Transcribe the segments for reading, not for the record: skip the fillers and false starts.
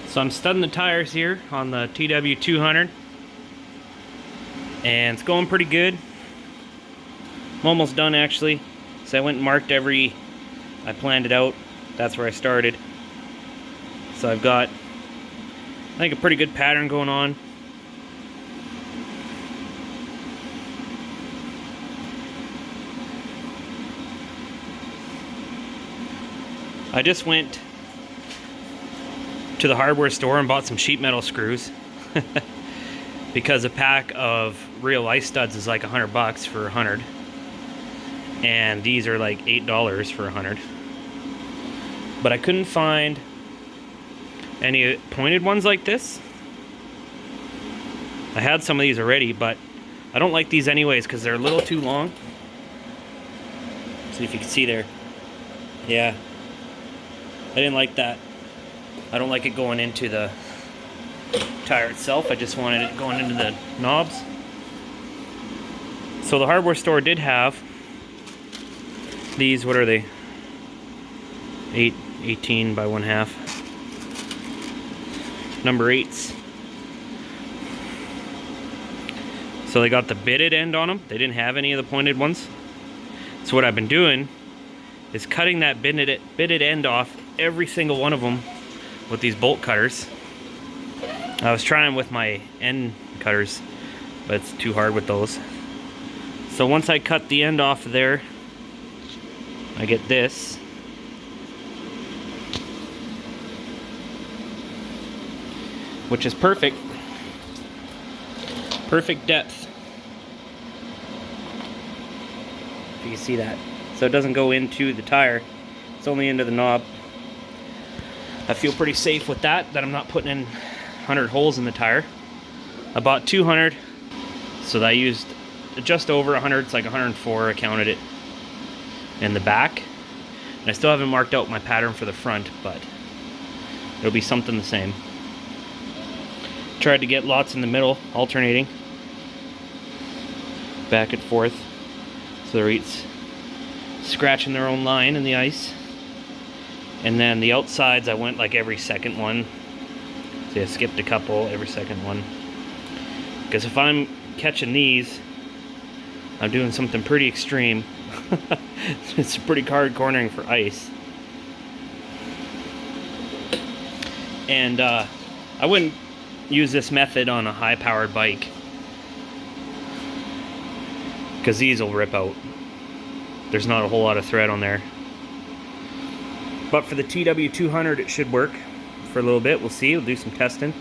So I'm studding the tires here on the TW200, and it's going pretty good. I'm almost done actually. So I went and marked I planned it out. That's where I started. So I've got, I think, a pretty good pattern going on. I just went to the hardware store and bought some sheet metal screws because a pack of real ice studs is like $100 for 100, and these are like $8 for 100. But I couldn't find any pointed ones like this. I had some of these already, but I don't like these anyways because they're a little too long. See if you can see there. Yeah, I didn't like that. I don't like it going into the tire itself. I just wanted it going into the knobs. So the hardware store did have these. What are they? 18 by 1/2. Number 8s. So they got the bitted end on them. They didn't have any of the pointed ones. So what I've been doing is cutting that bitted end off every single one of them with these bolt cutters. I was trying with my end cutters, but it's too hard with those. So once I cut the end off of there, I get this. Which is perfect. Perfect depth. If you can see that. So it doesn't go into the tire. It's only into the knob. I feel pretty safe with that I'm not putting in 100 holes in the tire. I bought 200, so I used just over 100. It's like 104, I counted it in the back. And I still haven't marked out my pattern for the front, but it'll be something the same. Tried to get lots in the middle, alternating back and forth, so they're each scratching their own line in the ice. And then the outsides, I went like every second one. See, I skipped a couple every second one, because if I'm catching these, I'm doing something pretty extreme. It's pretty hard cornering for ice. And I wouldn't use this method on a high-powered bike, because these will rip out. There's not a whole lot of thread on there. But for the TW200, it should work for a little bit. We'll see. We'll do some testing.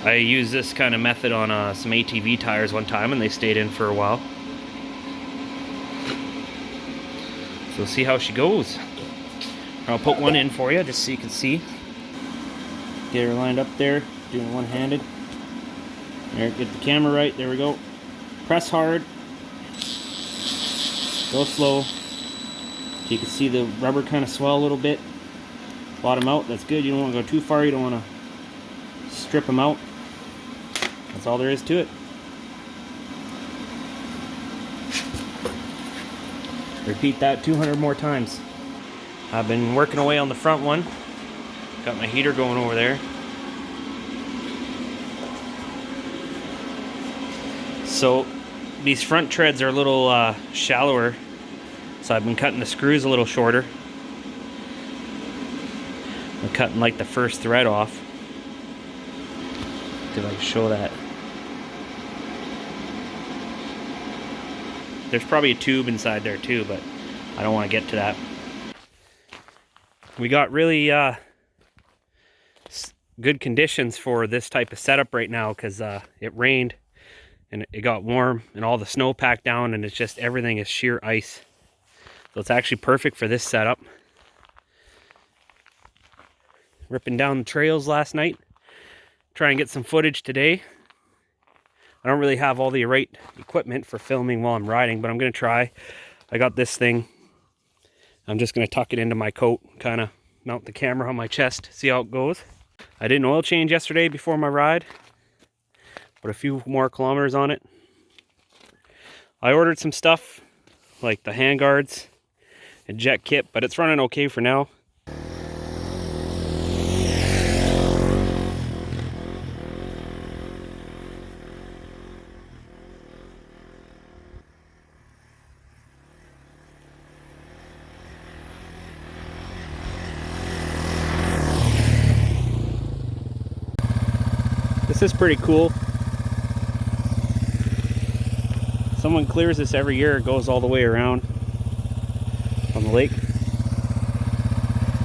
I used this kind of method on some ATV tires one time, and they stayed in for a while. So we'll see how she goes. I'll put one in for you just so you can see. Get her lined up there, doing one-handed. There, get the camera right. There we go. Press hard. Go slow. You can see the rubber kind of swell a little bit. Bottom out, that's good. You don't want to go too far. You don't want to strip them out. That's all there is to it. Repeat that 200 more times. I've been working away on the front one. Got my heater going over there. So these front treads are a little shallower. So I've been cutting the screws a little shorter. I'm cutting like the first thread off. See if I can show that. There's probably a tube inside there too, but I don't want to get to that. We got really good conditions for this type of setup right now, because it rained and it got warm and all the snow packed down, and it's just everything is sheer ice. So it's actually perfect for this setup. Ripping down the trails last night. Try and get some footage today. I don't really have all the right equipment for filming while I'm riding, but I'm going to try. I got this thing. I'm just going to tuck it into my coat, kind of mount the camera on my chest, see how it goes. I did an oil change yesterday before my ride. Put a few more kilometers on it. I ordered some stuff like the handguards and jet kit, but it's running okay for now. This is pretty cool. Someone clears this every year. It goes all the way around on the lake.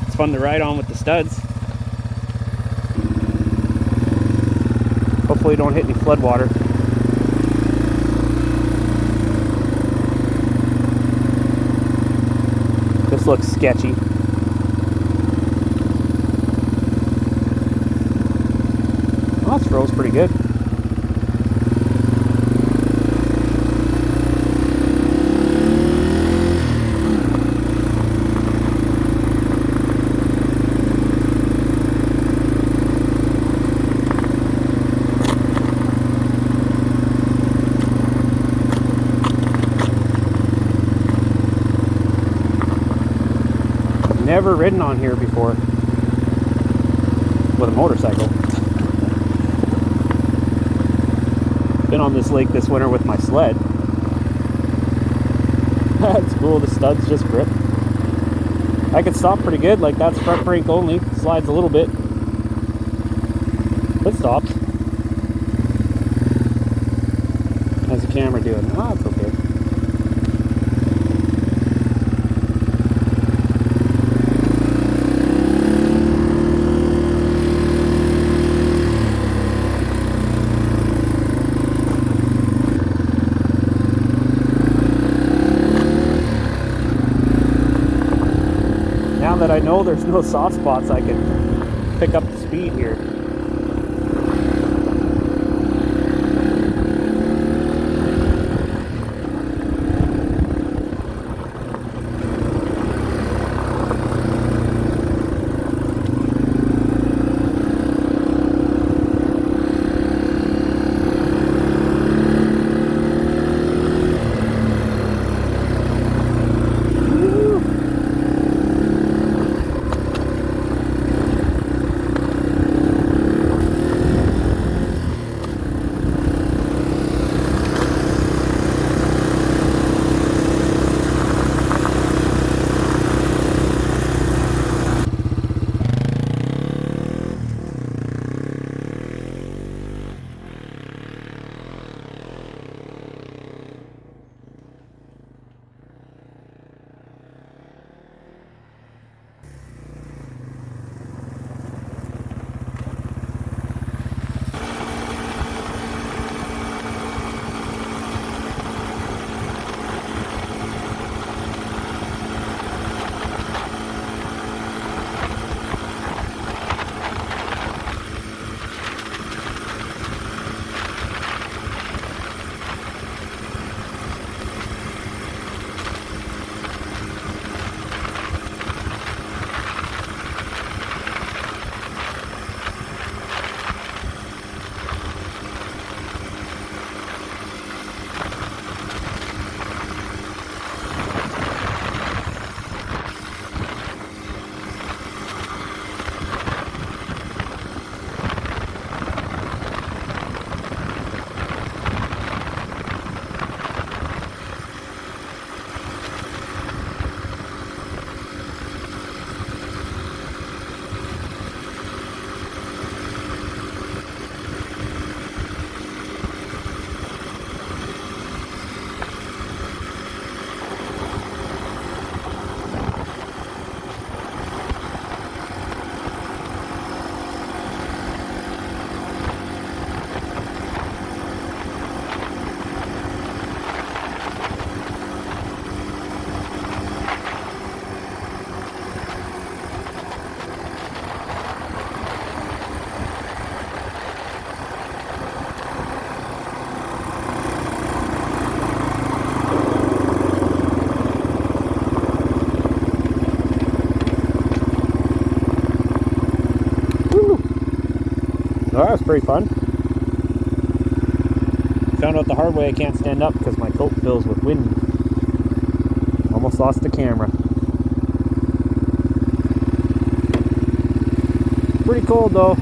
It's fun to ride on with the studs. Hopefully don't hit any flood water. This looks sketchy. Well, this rolls pretty good. Never ridden on here before with a motorcycle. Been on this lake this winter with my sled. That's cool, the studs just grip. I can stop pretty good, like that's front brake only. Slides a little bit. It stops. How's the camera doing? Ah, it's okay. Now that I know there's no soft spots, I can pick up the speed here. Oh, that was pretty fun. Found out the hard way I can't stand up because my coat fills with wind. Almost lost the camera. Pretty cold though.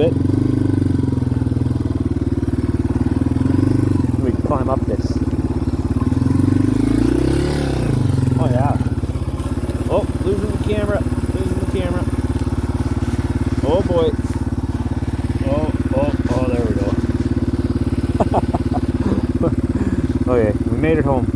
bit. We can climb up this. Oh yeah. Oh, losing the camera. Losing the camera. Oh boy. Oh, there we go. Okay, we made it home.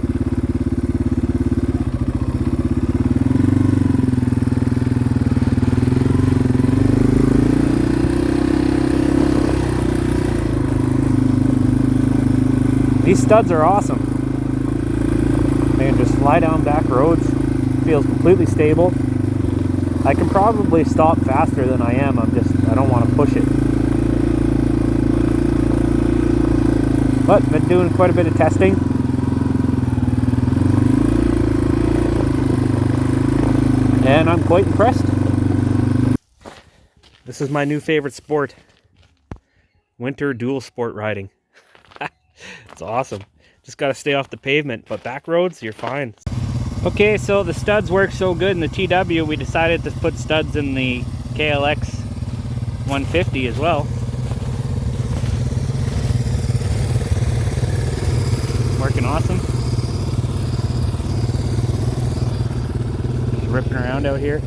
These studs are awesome. They can just fly down back roads. Feels completely stable. I can probably stop faster than I am. I don't want to push it. But been doing quite a bit of testing. And I'm quite impressed. This is my new favorite sport. Winter dual sport riding. It's awesome. Just got to stay off the pavement, but back roads, you're fine. Okay, so the studs work so good in the TW, we decided to put studs in the KLX 150 as well. Working awesome. Just ripping around out here.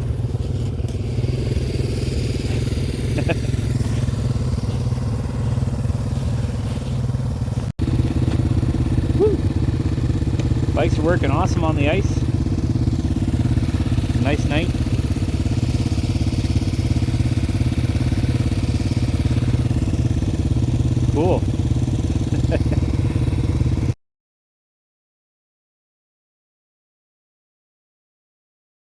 Bikes are working awesome on the ice. Nice night. Cool.